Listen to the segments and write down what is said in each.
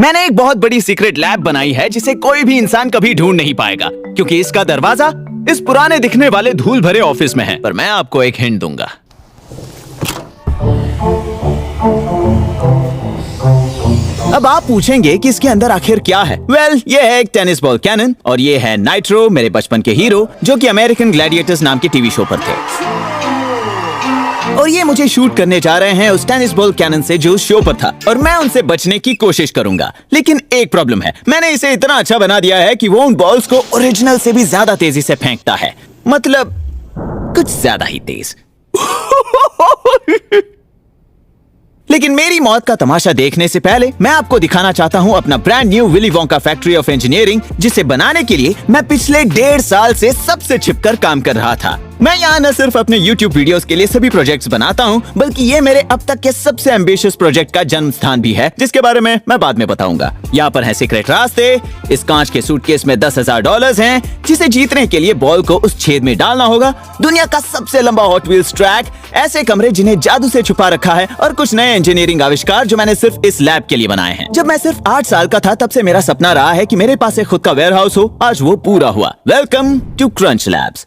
मैंने एक बहुत बड़ी सीक्रेट लैब बनाई है जिसे कोई भी इंसान कभी ढूंढ नहीं पाएगा, क्योंकि इसका दरवाजा इस पुराने दिखने वाले धूल भरे ऑफिस में है। पर मैं आपको एक हिंट दूंगा। अब आप पूछेंगे कि इसके अंदर आखिर क्या है। वेल, ये है एक टेनिस बॉल कैनन और ये है नाइट्रो, मेरे बचपन के हीरो, जो कि अमेरिकन ग्लैडिएटर्स नाम के टीवी शो पर थे। और ये मुझे शूट करने जा रहे हैं उस टेनिस बॉल कैनन से जो उस शो पर था, और मैं उनसे बचने की कोशिश करूंगा। लेकिन एक प्रॉब्लम है, मैंने इसे इतना अच्छा बना दिया है कि वो उन बॉल्स को ओरिजिनल से भी ज्यादा तेजी से फेंकता है, मतलब कुछ ज्यादा ही तेज। लेकिन मेरी मौत का तमाशा देखने से पहले मैं आपको दिखाना चाहता हूं अपना brand new Willy Wonka factory of engineering, जिसे बनाने के लिए मैं पिछले 1.5 साल से सबसे छिपकर काम कर रहा था। मैं यहाँ न सिर्फ अपने YouTube वीडियोस के लिए सभी प्रोजेक्ट्स बनाता हूँ, बल्कि ये मेरे अब तक के सबसे एम्बिशियस प्रोजेक्ट का जन्म स्थान भी है, जिसके बारे में मैं बाद में बताऊंगा। यहाँ पर है सीक्रेट रास्ते, इस कांच के सूटकेस में $10,000 हैं, जिसे जीतने के लिए बॉल को उस छेद में डालना होगा, दुनिया का सबसे लंबा हॉट व्हील्स ट्रैक, ऐसे कमरे जिन्हें जादू से छुपा रखा है, और कुछ नए इंजीनियरिंग आविष्कार जो मैंने सिर्फ इस लैब के लिए बनाए हैं। जब मैं सिर्फ 8 साल का था तब से मेरा सपना रहा है कि मेरे पास एक खुद का वेयरहाउस हो। आज वो पूरा हुआ। Welcome to Crunch Labs.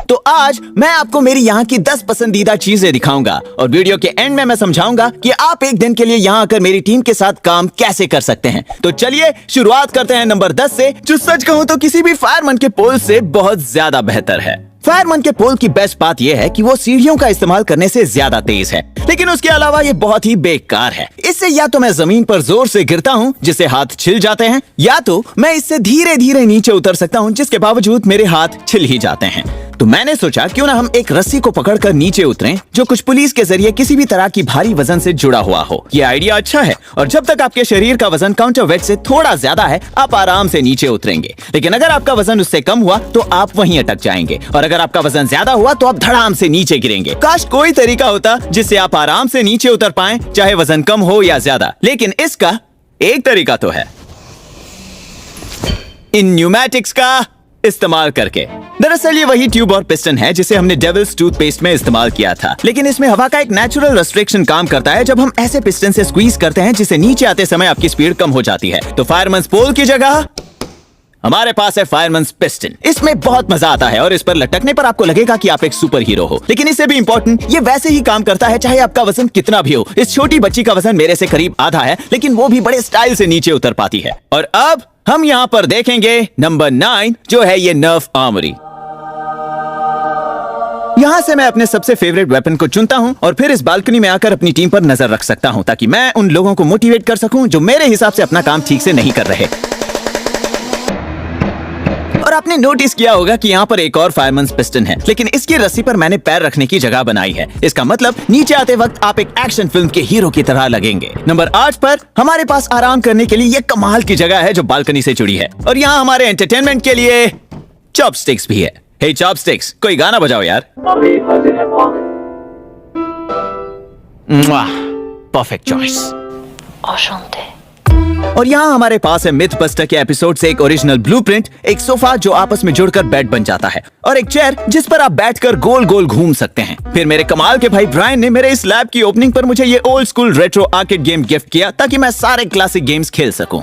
तो आज मैं आपको मेरी यहाँ की 10 पसंदीदा चीजें दिखाऊंगा, और वीडियो के एंड में मैं समझाऊंगा कि आप एक दिन के लिए यहाँ आकर मेरी टीम के साथ काम कैसे कर सकते हैं। तो चलिए शुरुआत करते हैं नंबर 10 से, जो सच कहूँ तो किसी भी फायरमैन के पोल से बहुत ज्यादा बेहतर है। फायरमैन के पोल की बेस्ट बात यह है कि वो सीढ़ियों का इस्तेमाल करने से ज्यादा तेज है, लेकिन उसके अलावा ये बहुत ही बेकार है। इससे या तो मैं जमीन पर जोर से गिरता हूँ जिससे हाथ छिल जाते हैं, या तो मैं इससे धीरे धीरे नीचे उतर सकता हूँ जिसके बावजूद मेरे हाथ छिल ही जाते हैं। तो मैंने सोचा क्यों ना हम एक रस्सी को पकड़कर नीचे उतरें, जो कुछ पुलिस के जरिए किसी भी तरह की भारी वजन से जुड़ा हुआ हो। ये आइडिया अच्छा है, और जब तक आपके शरीर का वजन काउंटरवेट से थोड़ा ज्यादा है, आप आराम से नीचे उतरेंगे। लेकिन अगर आपका वजन उससे कम हुआ तो आप वहीं अटक जाएंगे, और अगर आपका वजन ज्यादा हुआ तो आप धड़ाम से नीचे गिरेंगे। काश कोई तरीका होता जिससे आप आराम से नीचे उतर पाएं, चाहे वजन कम हो या ज्यादा। लेकिन इसका एक तरीका तो है, इन न्यूमैटिक्स का इस्तेमाल करके। दरअसल ये वही ट्यूब और पिस्टन है जिसे हमने डेविल्स टूथपेस्ट में इस्तेमाल किया था, लेकिन इसमें हवा का एक नेचुरल रेस्ट्रिक्शन काम करता है जब हम ऐसे पिस्टन से स्क्वीज करते हैं जिससे नीचे आते समय आपकी स्पीड कम हो जाती है। तो फायरमैन्स पोल की जगह हमारे पास है फायरमैन्स पिस्टन। इसमें बहुत मजा आता है और इस पर लटकने पर आपको लगेगा कि आप एक सुपर हीरो हो। लेकिन इससे भी इम्पोर्टेंट, ये वैसे ही काम करता है चाहे आपका वजन कितना भी हो। इस छोटी बच्ची का वजन मेरे से करीब आधा है, लेकिन वो भी बड़े स्टाइल से नीचे उतर पाती है। और अब हम यहाँ पर देखेंगे नंबर 9, जो है ये नर्फ आर्मरी। यहाँ से मैं अपने सबसे फेवरेट वेपन को चुनता हूँ और फिर इस बालकनी में आकर अपनी टीम पर नजर रख सकता हूँ, ताकि मैं उन लोगों को मोटिवेट कर सकूं जो मेरे हिसाब से अपना काम ठीक से नहीं कर रहे। और आपने नोटिस किया होगा कि यहाँ पर एक और फायरमैन्स पिस्टन है, लेकिन इसकी रस्सी पर मैंने पैर रखने की जगह बनाई है। इसका मतलब नीचे आते वक्त आप एक एक्शन फिल्म के हीरो की तरह लगेंगे। नंबर 8 पर हमारे पास आराम करने के लिए ये कमाल की जगह है जो बालकनी से जुड़ी है, और यहाँ हमारे एंटरटेनमेंट के लिए चॉपस्टिक्स भी है। हे चॉपस्टिक्स, कोई गाना बजाओ यार। Perfect choice. और यहाँ हमारे पास है मिथ बस्टर के एपिसोड से एक ओरिजिनल ब्लूप्रिंट, एक सोफा जो आपस में जुड़कर बेड बन जाता है, और एक चेयर जिस पर आप बैठकर गोल गोल घूम सकते हैं। फिर मेरे कमाल के भाई ब्रायन ने मेरे इस लैब की ओपनिंग पर मुझे ये old school retro arcade game gift किया, ताकि मैं सारे क्लासिक गेम्स खेल सकूं।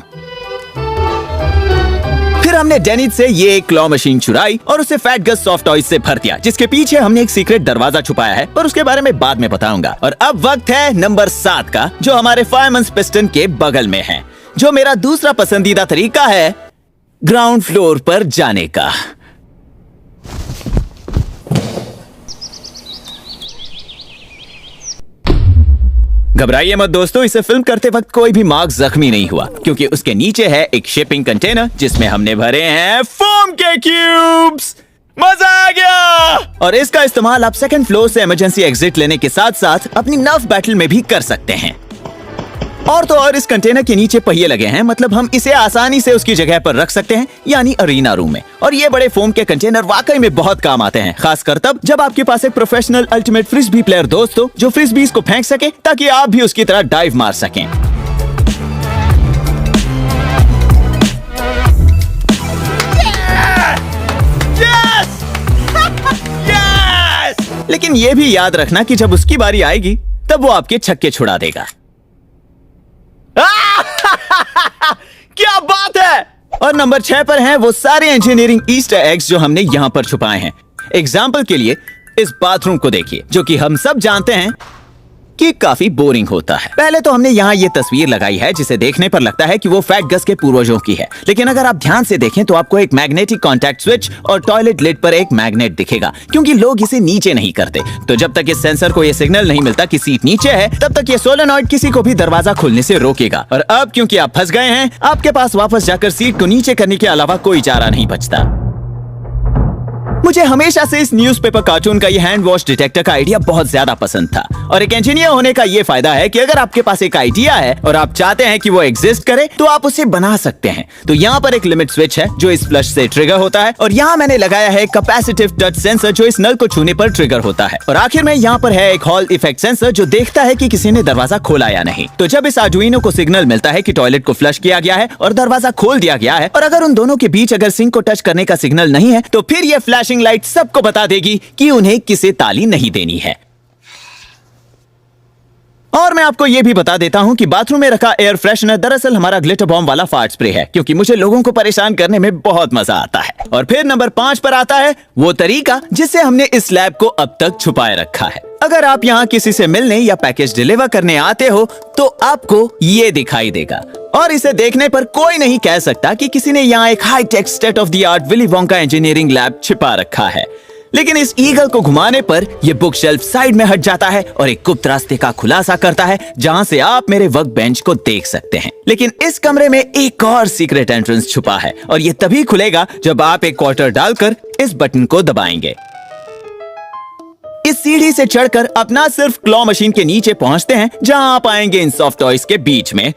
फिर हमने डेनिथ से ये एक क्लॉ मशीन चुराई और उसे फैट गस सॉफ्ट टॉयज से भर दिया, जिसके पीछे हमने एक सीक्रेट दरवाजा छुपाया है, पर उसके बारे में बाद में बताऊंगा। और अब वक्त है नंबर 7 का, जो हमारे फायरमैन्स पिस्टन के बगल में है, जो मेरा दूसरा पसंदीदा तरीका है ग्राउंड फ्लोर पर जाने का। घबराइए मत दोस्तों, इसे फिल्म करते वक्त कोई भी मार्क जख्मी नहीं हुआ, क्योंकि उसके नीचे है एक शिपिंग कंटेनर जिसमें हमने भरे हैं फोम के क्यूब्स। मजा आ गया। और इसका इस्तेमाल आप सेकंड फ्लोर से इमरजेंसी एग्जिट लेने के साथ साथ अपनी नर्फ बैटल में भी कर सकते हैं। और तो और इस कंटेनर के नीचे पहिए लगे हैं, मतलब हम इसे आसानी से उसकी जगह पर रख सकते हैं, यानी अरीना रूम में। और ये बड़े फोम के कंटेनर वाकई में बहुत काम आते हैं, खासकर तब जब आपके पास एक प्रोफेशनल अल्टीमेट फ्रिस्बी प्लेयर दोस्त हो जो फ्रिस्बीज को फेंक सके, ताकि आप भी उसकी तरह डाइव मार सकें। लेकिन ये भी याद रखना कि जब उसकी बारी आएगी तब वो आपके छक्के छुड़ा देगा। और नंबर 6 पर हैं वो सारे इंजीनियरिंग ईस्टर एग्स जो हमने यहाँ पर छुपाए हैं। एग्जाम्पल के लिए इस बाथरूम को देखिए, जो कि हम सब जानते हैं कि काफी बोरिंग होता है। पहले तो हमने यहाँ ये तस्वीर लगाई है जिसे देखने पर लगता है कि वो फैट गस के पूर्वजों की है, लेकिन अगर आप ध्यान से देखें तो आपको एक मैग्नेटिक कॉन्टैक्ट स्विच और टॉयलेट लिड पर एक मैग्नेट दिखेगा, क्योंकि लोग इसे नीचे नहीं करते। तो जब तक इस सेंसर को ये सिग्नल नहीं मिलता कि सीट नीचे है, तब तक ये सोलेनॉइड किसी को भी दरवाजा खोलने से रोकेगा। और अब क्योंकि आप फंस गए हैं, आपके पास वापस जाकर सीट को नीचे करने के अलावा कोई चारा नहीं बचता। मुझे हमेशा से इस न्यूज़पेपर कार्टून का ये हैंड वॉश डिटेक्टर का आइडिया बहुत ज्यादा पसंद था, और एक इंजीनियर होने का ये फायदा है कि अगर आपके पास एक आइडिया है और आप चाहते हैं कि वो एग्जिस्ट करे, तो आप उसे बना सकते हैं। तो यहाँ पर एक लिमिट स्विच है जो इस फ्लश से ट्रिगर होता है, और यहाँ मैंने लगाया है कैपेसिटिव टच सेंसर जो इस नल को छूने पर ट्रिगर होता है। और आखिर में यहाँ पर है एक हॉल इफेक्ट सेंसर जो देखता है कि किसी ने दरवाजा खोला या नहीं। तो जब इस आर्डुइनो को सिग्नल मिलता है कि टॉयलेट को फ्लश किया गया है और दरवाजा खोल दिया गया है, और अगर उन दोनों के बीच अगर सिंक को टच करने का सिग्नल नहीं है, तो फिर ये फ्लैशिंग लाइट सबको बता देगी कि उन्हें किसे ताली नहीं देनी है। और मैं आपको यह भी बता देता हूं कि बाथरूम में रखा एयर फ्रेशनर दरअसल हमारा ग्लिटर बॉम्ब वाला फार्ट स्प्रे है, क्योंकि मुझे लोगों को परेशान करने में बहुत मजा आता है। और फिर नंबर 5 पर आता है वो तरीका जिससे हमने इस लैब को अब तक छुपाए रखा है। अगर आप यहाँ किसी से मिलने या पैकेज डिलीवर करने आते हो, तो आपको ये दिखाई देगा, और इसे देखने पर कोई नहीं कह सकता कि किसी ने यहाँ एक high tech state of the art Willy Wonka engineering lab छिपा रखा है। लेकिन इस ईगल को घुमाने पर यह बुक शेल्फ साइड में हट जाता है और एक गुप्त रास्ते का खुलासा करता है, जहां से आप मेरे वर्क बेंच को देख सकते हैं। लेकिन इस कमरे में एक और सीक्रेट एंट्रेंस छुपा है, और यह तभी खुलेगा जब आप एक क्वार्टर डालकर इस बटन को दबाएंगे। इस सीढ़ी से चढ़कर आप ना सिर्फ क्लॉ मशीन के नीचे पहुंचते हैं, जहां आप आएंगे इन सॉफ्ट टॉयज के बीच में,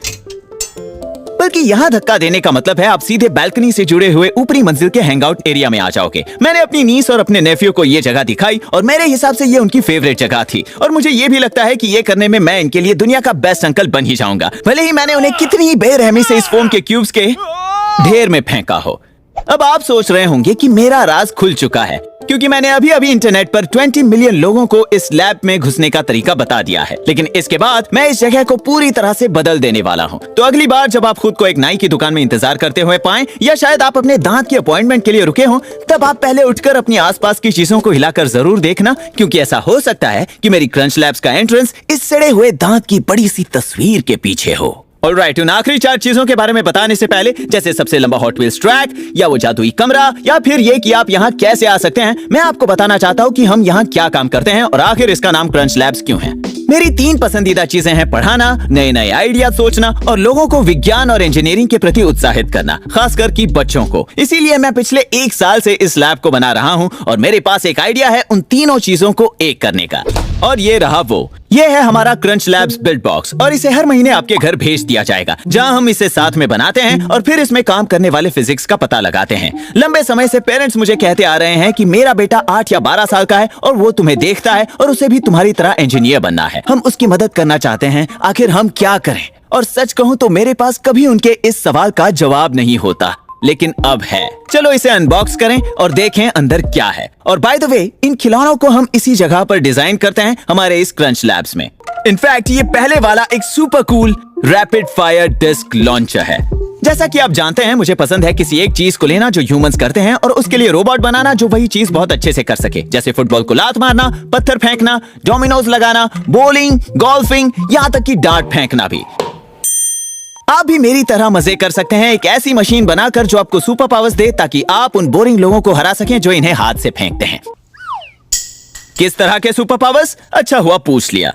बल्कि यहाँ धक्का देने का मतलब है आप सीधे बालकनी से जुड़े हुए ऊपरी मंजिल के हैंगआउट एरिया में आ जाओगे। मैंने अपनी नीस और अपने नेफ्यू को ये जगह दिखाई, और मेरे हिसाब से ये उनकी फेवरेट जगह थी, और मुझे ये भी लगता है कि ये करने में मैं इनके लिए दुनिया का बेस्ट अंकल बन ही जाऊंगा, भले ही मैंने उन्हें कितनी बेरहमी से इस फोम के क्यूब्स के ढेर में फेंका हो। अब आप सोच रहे होंगे कि मेरा राज खुल चुका है, क्योंकि मैंने अभी अभी इंटरनेट पर 20 मिलियन लोगों को इस लैब में घुसने का तरीका बता दिया है। लेकिन इसके बाद मैं इस जगह को पूरी तरह से बदल देने वाला हूँ। तो अगली बार जब आप खुद को एक नाई की दुकान में इंतजार करते हुए पाएं, या शायद आप अपने दांत की अपॉइंटमेंट के लिए रुके हों, तब आप पहले उठकर अपनी आसपास की चीजों को हिलाकर जरूर देखना, क्योंकि ऐसा हो सकता है कि मेरी क्रंच लैब्स का एंट्रेंस इस सड़े हुए दांत की बड़ी सी तस्वीर के पीछे हो। ऑलराइट, उन आखिरी 4 चीजों के बारे में बताने से पहले, जैसे सबसे लंबा हॉट व्हील्स ट्रैक, या वो जादुई कमरा, या फिर ये कि आप यहाँ कैसे आ सकते हैं, मैं आपको बताना चाहता हूँ कि हम यहाँ क्या काम करते हैं और आखिर इसका नाम क्रंच लैब्स क्यों है। मेरी 3 पसंदीदा चीजें हैं पढ़ाना, नए नए आइडिया सोचना, और लोगों को विज्ञान और इंजीनियरिंग के प्रति उत्साहित करना, खासकर कि बच्चों को। इसीलिए मैं पिछले 1 साल से इस लैब को बना रहा हूँ, और मेरे पास एक आइडिया है उन तीनों चीजों को एक करने का, और ये रहा वो। ये है हमारा क्रंच लैब्स बिल्ड बॉक्स, और इसे हर महीने आपके घर भेज दिया जाएगा, जहां हम इसे साथ में बनाते हैं और फिर इसमें काम करने वाले फिजिक्स का पता लगाते हैं। लंबे समय से पेरेंट्स मुझे कहते आ रहे हैं कि मेरा बेटा 8 या 12 साल का है और वो तुम्हें देखता है और उसे भी तुम्हारी तरह इंजीनियर बनना है। हम उसकी मदद करना चाहते हैं, आखिर हम क्या करें? और सच कहूं तो मेरे पास कभी उनके इस सवाल का जवाब नहीं होता, लेकिन अब है। चलो इसे अनबॉक्स करें और देखें अंदर क्या है। और बाय द वे, इन खिलौनों को हम इसी जगह पर डिजाइन करते हैं, हमारे इस क्रंच लैब्स में। इनफैक्ट ये पहले वाला एक super cool rapid fire disc launcher है। जैसा कि आप जानते हैं, मुझे पसंद है किसी एक चीज को लेना जो ह्यूमंस करते हैं और उसके लिए रोबोट बनाना जो वही चीज बहुत अच्छे से कर सके, जैसे फुटबॉल को लात मारना, पत्थर फेंकना, डोमिनोज लगाना, बॉलिंग, गोल्फिंग, यहाँ तक कि डार्ट फेंकना भी। आप भी मेरी तरह मजे कर सकते हैं एक ऐसी मशीन बनाकर जो आपको सुपर पावर्स दे, ताकि आप उन बोरिंग लोगों को हरा सकें जो इन्हें हाथ से फेंकते हैं। किस तरह के सुपर पावर्स? अच्छा हुआ पूछ लिया।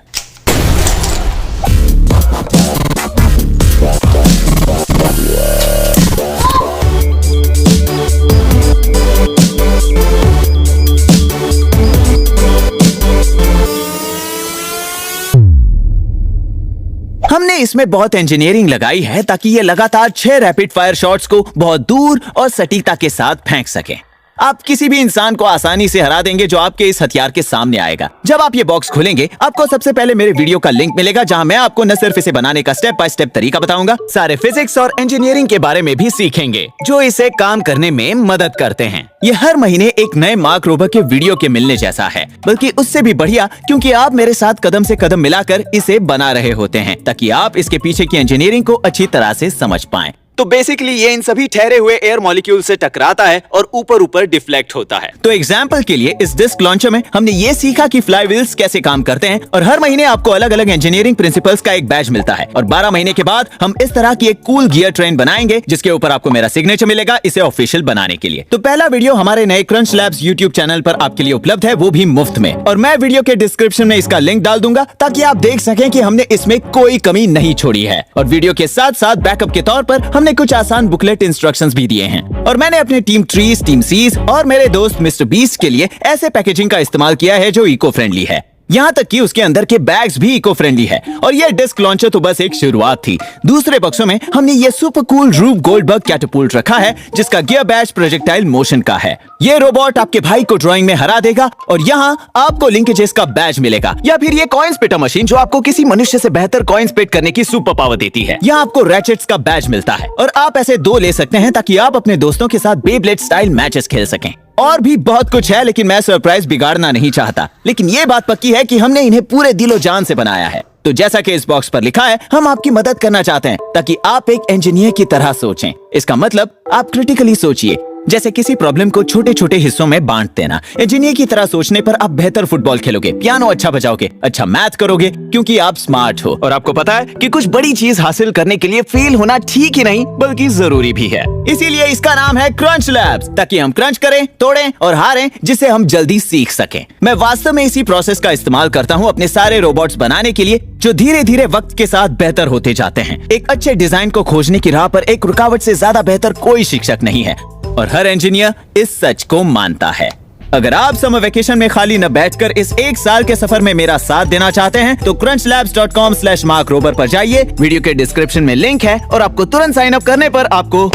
हमने इसमें बहुत इंजीनियरिंग लगाई है ताकि ये लगातार 6 रैपिड फायर शॉट्स को बहुत दूर और सटीकता के साथ फेंक सके। आप किसी भी इंसान को आसानी से हरा देंगे जो आपके इस हथियार के सामने आएगा। जब आप ये बॉक्स खोलेंगे, आपको सबसे पहले मेरे वीडियो का लिंक मिलेगा, जहां मैं आपको न सिर्फ इसे बनाने का स्टेप बाय स्टेप तरीका बताऊंगा, सारे फिजिक्स और इंजीनियरिंग के बारे में भी सीखेंगे जो इसे काम करने में मदद करते हैं। ये हर महीने एक नए मार्क रोबर के वीडियो के मिलने जैसा है, बल्कि उससे भी बढ़िया, क्योंकि आप मेरे साथ कदम से कदम मिलाकर इसे बना रहे होते हैं, ताकि आप इसके पीछे की इंजीनियरिंग को अच्छी तरह से समझ पाएं। तो बेसिकली ये इन सभी ठहरे हुए एयर मॉलिक्यूल से टकराता है और ऊपर ऊपर डिफ्लेक्ट होता है। तो एग्जाम्पल के लिए इस डिस्क लॉन्चर में हमने ये सीखा कि फ्लाई व्हील्स कैसे काम करते हैं और हर महीने आपको अलग अलग इंजीनियरिंग प्रिंसिपल्स का एक बैच मिलता है और 12 महीने के बाद हम इस तरह की एक कूल गियर ट्रेन बनाएंगे जिसके ऊपर आपको मेरा सिग्नेचर मिलेगा इसे ऑफिशियल बनाने के लिए। तो पहला वीडियो हमारे नए क्रंच लैब्स यूट्यूब चैनल पर आपके लिए उपलब्ध है, वो भी मुफ्त में, और मैं वीडियो के डिस्क्रिप्शन में इसका लिंक डाल दूंगा ताकि आप देख सकें कि हमने इसमें कोई कमी नहीं छोड़ी है। और वीडियो के साथ साथ बैकअप के तौर पर हमने कुछ आसान बुकलेट इंस्ट्रक्शंस भी दिए हैं। और मैंने अपने टीम ट्रीज, टीम सीज और मेरे दोस्त मिस्टर बीस्ट के लिए ऐसे पैकेजिंग का इस्तेमाल किया है जो इको फ्रेंडली है, यहाँ तक कि उसके अंदर के बैग्स भी इको फ्रेंडली है। और ये डिस्क लॉन्चर तो बस एक शुरुआत थी। दूसरे बक्सों में हमने ये सुपर कूल रूब गोल्डबर्ग कैटapult रखा है जिसका गियर बैच प्रोजेक्टाइल मोशन का है। ये रोबोट आपके भाई को ड्राइंग में हरा देगा और यहाँ आपको लिंकेजेस का बैच मिलेगा। या फिर ये कॉइन स्पिटर मशीन जो आपको किसी मनुष्य से बेहतर कॉइन स्पिट करने की सुपर पावर देती है। यहाँ आपको रैचेट्स का बैच मिलता है और आप ऐसे 2 ले सकते हैं ताकि आप अपने दोस्तों के साथ बेब्लेड स्टाइल मैचेस खेल सकें। और भी बहुत कुछ है लेकिन मैं सरप्राइज बिगाड़ना नहीं चाहता, लेकिन ये बात पक्की है कि हमने इन्हें पूरे दिलो जान से बनाया है। तो जैसा कि इस बॉक्स पर लिखा है, हम आपकी मदद करना चाहते हैं ताकि आप एक इंजीनियर की तरह सोचें। इसका मतलब आप क्रिटिकली सोचिए, जैसे किसी प्रॉब्लम को छोटे छोटे हिस्सों में बांट देना। इंजीनियर की तरह सोचने पर आप बेहतर फुटबॉल खेलोगे, पियानो अच्छा बजाओगे, अच्छा मैथ करोगे क्योंकि आप स्मार्ट हो। और आपको पता है कि कुछ बड़ी चीज हासिल करने के लिए फेल होना ठीक ही नहीं बल्कि जरूरी भी है। इसीलिए इसका नाम है क्रंच लैब्स, ताकि हम क्रंच करें, तोड़ें और हारें जिससे हम जल्दी सीख सकें। मैं वास्तव में इसी प्रोसेस का इस्तेमाल करता हूँ अपने सारे रोबोट्स बनाने के लिए जो धीरे धीरे वक्त के साथ बेहतर होते जाते हैं। एक अच्छे डिजाइन को खोजने की राह पर एक रुकावट से ज्यादा बेहतर कोई शिक्षक नहीं है और हर इंजीनियर इस सच को मानता है। अगर आप समर वेकेशन में खाली न बैठकर इस 1 साल के सफर में मेरा साथ देना चाहते हैं तो crunchlabs.com/markrober पर जाइए। वीडियो के डिस्क्रिप्शन में लिंक है और आपको तुरंत साइन अप करने पर आपको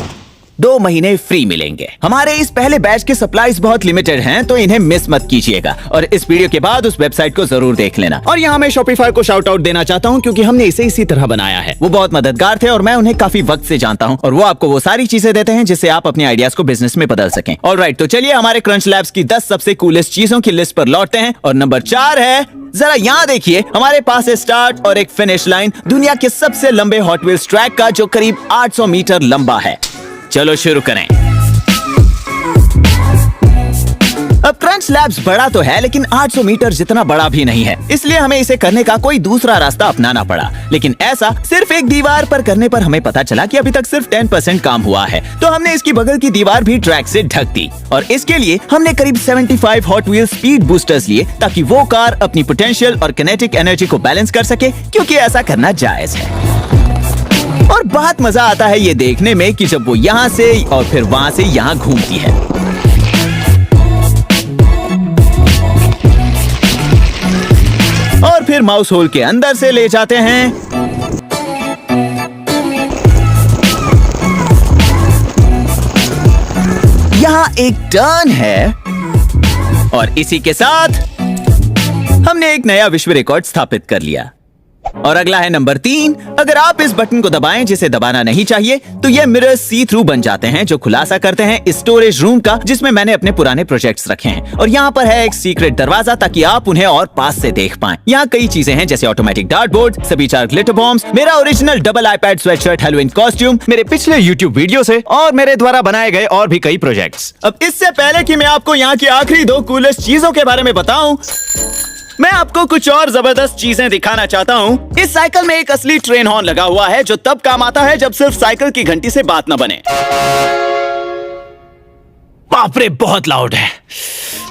2 महीने फ्री मिलेंगे। हमारे इस पहले बैच के सप्लाईज बहुत लिमिटेड हैं तो इन्हें मिस मत कीजिएगा और इस वीडियो के बाद उस वेबसाइट को जरूर देख लेना। और यहाँ मैं शॉपिफाई को शाउट आउट देना चाहता हूँ क्योंकि हमने इसे इसी तरह बनाया है। वो बहुत मददगार थे और मैं उन्हें काफी वक्त से जानता हूँ और वो आपको वो सारी चीजें देते हैं जिससे आप अपने आइडियाज को बिजनेस में बदल सकें। ऑलराइट, तो चलिए हमारे क्रंच लैब्स की 10 सबसे कूलेस्ट चीजों की लिस्ट पर लौटते हैं और नंबर 4 है, जरा यहाँ देखिए, हमारे पास है स्टार्ट और एक फिनिश लाइन दुनिया के सबसे लंबे हॉट व्हील्स ट्रैक का जो करीब 800 मीटर लंबा है। चलो शुरू करें। अब क्रंच लैब्स बड़ा तो है लेकिन 800 मीटर जितना बड़ा भी नहीं है, इसलिए हमें इसे करने का कोई दूसरा रास्ता अपनाना पड़ा। लेकिन ऐसा सिर्फ एक दीवार पर करने पर हमें पता चला कि अभी तक सिर्फ 10% काम हुआ है, तो हमने इसकी बगल की दीवार भी ट्रैक से ढक दी और इसके लिए हमने करीब 75 हॉट व्हील स्पीड बूस्टर्स लिए ताकि वो कार अपनी पोटेंशियल और किनेटिक एनर्जी को बैलेंस कर सके, क्योंकि ऐसा करना जायज है। और बहुत मजा आता है ये देखने में कि जब वो यहाँ से और फिर वहाँ से यहाँ घूमती है। और फिर माउस होल के अंदर से ले जाते हैं यहाँ एक टर्न है और इसी के साथ हमने एक नया विश्व रिकॉर्ड स्थापित कर लिया। और अगला है नंबर 3। अगर आप इस बटन को दबाएं जिसे दबाना नहीं चाहिए तो ये मिरर्स सी थ्रू बन जाते हैं जो खुलासा करते हैं इस स्टोरेज रूम का जिसमें मैंने अपने पुराने प्रोजेक्ट्स रखे हैं। और यहाँ पर है एक सीक्रेट दरवाजा ताकि आप उन्हें और पास से देख पाएं। यहाँ कई चीजें हैं जैसे ऑटोमेटिक डार्ट बोर्ड, सभी 4 ग्लिटर बॉम्ब्स, मेरा original double iPad sweatshirt Halloween costume, मेरे पिछले यूट्यूब वीडियो से और मेरे द्वारा बनाए गए और भी कई प्रोजेक्ट्स। अब इससे पहले कि मैं आपको यहाँ की आखिरी 2 कूलेस्ट चीजों के बारे में बताऊं, मैं आपको कुछ और जबरदस्त चीजें दिखाना चाहता हूँ। इस साइकिल में एक असली ट्रेन हॉर्न लगा हुआ है जो तब काम आता है जब सिर्फ साइकिल की घंटी से बात न बने। बाप रे, बहुत लाउड है।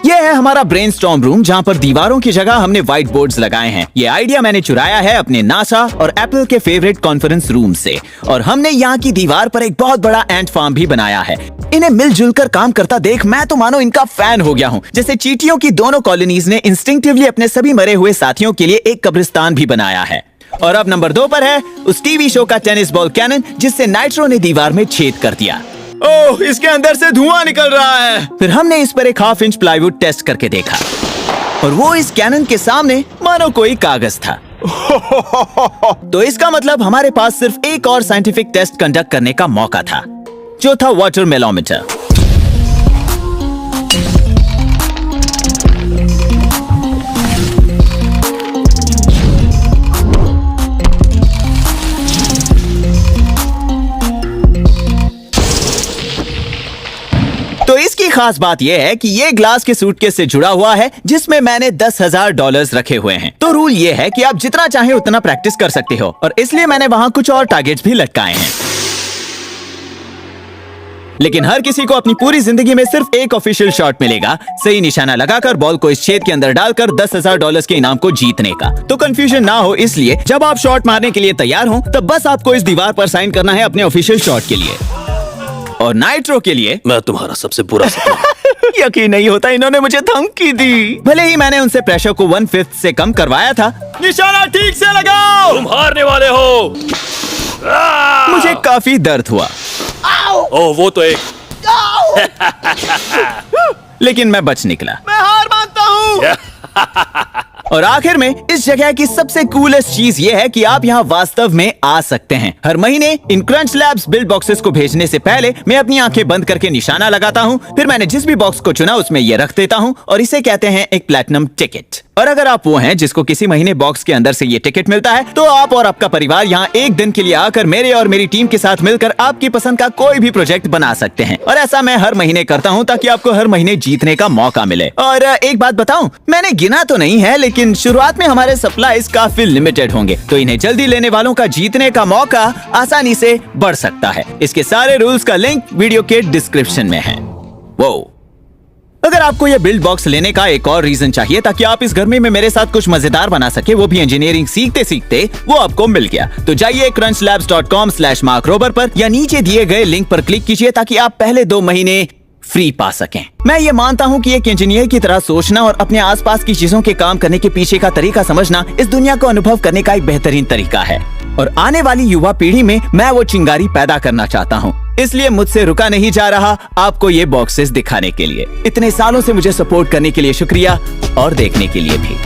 यह है हमारा ब्रेनस्टॉर्म रूम जहां पर दीवारों की जगह हमने व्हाइट बोर्ड्स लगाए हैं। ये आइडिया मैंने चुराया है अपने नासा और एप्पल के फेवरेट कॉन्फ्रेंस रूम से। और हमने यहाँ की दीवार पर एक बहुत बड़ा एंट फार्म भी बनाया है। इन्हें मिलजुल कर काम करता देख मैं तो मानो इनका फैन हो गया हूँ। जैसे चींटियों की दोनों कॉलोनीज ने इंस्टिंक्टिवली अपने सभी मरे हुए साथियों के लिए एक कब्रिस्तान भी बनाया है। और अब नंबर 2 पर है उस टीवी शो का टेनिस बॉल कैनन जिससे नाइट्रो ने दीवार में छेद कर दिया। ओह, इसके अंदर से धुआं निकल रहा है। फिर हमने इस पर एक 1/2 इंच प्लाईवुड टेस्ट करके देखा और वो इस कैनन के सामने मानो कोई कागज था। तो इसका मतलब हमारे पास सिर्फ एक और साइंटिफिक टेस्ट कंडक्ट करने का मौका था, जो था वाटर मेलोमीटर। खास बात यह है कि ये ग्लास के सूटकेस से जुड़ा हुआ है जिसमें मैंने $10,000 रखे हुए हैं। तो रूल ये है कि आप जितना चाहें उतना प्रैक्टिस कर सकते हो और इसलिए मैंने वहां कुछ और टारगेट्स भी लटकाए हैं। लेकिन हर किसी को अपनी पूरी जिंदगी में सिर्फ एक ऑफिशियल शॉट मिलेगा, सही निशाना लगाकर बॉल को इस छेद के अंदर डालकर $10,000 के इनाम को जीतने का। तो कंफ्यूजन ना हो, इसलिए जब आप शॉट मारने के लिए तैयार हो तब बस आपको इस दीवार पर साइन करना है अपने ऑफिशियल शॉट के लिए। और नाइट्रो के लिए मैं तुम्हारा सबसे बुरा यकीन नहीं होता, इन्होंने मुझे धमकी दी। भले ही मैंने उनसे प्रेशर को 1/5 से कम करवाया था। निशाना ठीक से लगाओ, तुम हारने वाले हो। मुझे काफी दर्द हुआ। ओह, वो तो एक लेकिन मैं बच निकला। मैं हार मानता हूँ। और आखिर में इस जगह की सबसे कूलेस्ट चीज ये है कि आप यहाँ वास्तव में आ सकते हैं। हर महीने इन क्रंच लैब्स बिल्ड बॉक्सेस को भेजने से पहले मैं अपनी आंखें बंद करके निशाना लगाता हूँ, फिर मैंने जिस भी बॉक्स को चुना उसमें ये रख देता हूँ और इसे कहते हैं एक प्लैटिनम टिकट। और अगर आप वो हैं जिसको किसी महीने बॉक्स के अंदर से ये टिकट मिलता है, तो आप और आपका परिवार यहाँ एक दिन के लिए आकर मेरे और मेरी टीम के साथ मिलकर आपकी पसंद का कोई भी प्रोजेक्ट बना सकते हैं। और ऐसा मैं हर महीने करता हूँ ताकि आपको हर महीने जीतने का मौका मिले। और एक बात बताऊं, मैंने गिना तो नहीं है, लेकिन शुरुआत में हमारे सप्लाईज काफी लिमिटेड होंगे, तो इन्हें जल्दी लेने वालों का जीतने का मौका आसानी से बढ़ सकता है। इसके सारे रूल्स का लिंक वीडियो के डिस्क्रिप्शन में है। वो अगर आपको यह बिल्ड बॉक्स लेने का एक और रीजन चाहिए ताकि आप इस गर्मी में मेरे साथ कुछ मजेदार बना सके, वो भी इंजीनियरिंग सीखते सीखते, वो आपको मिल गया। तो जाइए crunchlabs.com/markrober पर या नीचे दिए गए लिंक पर क्लिक कीजिए ताकि आप पहले 2 महीने फ्री पा सकें। मैं ये मानता हूँ कि एक इंजीनियर की तरह सोचना और अपने आसपास की चीजों के काम करने के पीछे का तरीका समझना इस दुनिया को अनुभव करने का एक बेहतरीन तरीका है। और आने वाली युवा पीढ़ी में मैं वो चिंगारी पैदा करना चाहता हूँ, इसलिए मुझसे रुका नहीं जा रहा आपको ये बॉक्सेस दिखाने के लिए। इतने सालों से मुझे सपोर्ट करने के लिए शुक्रिया और देखने के लिए भी।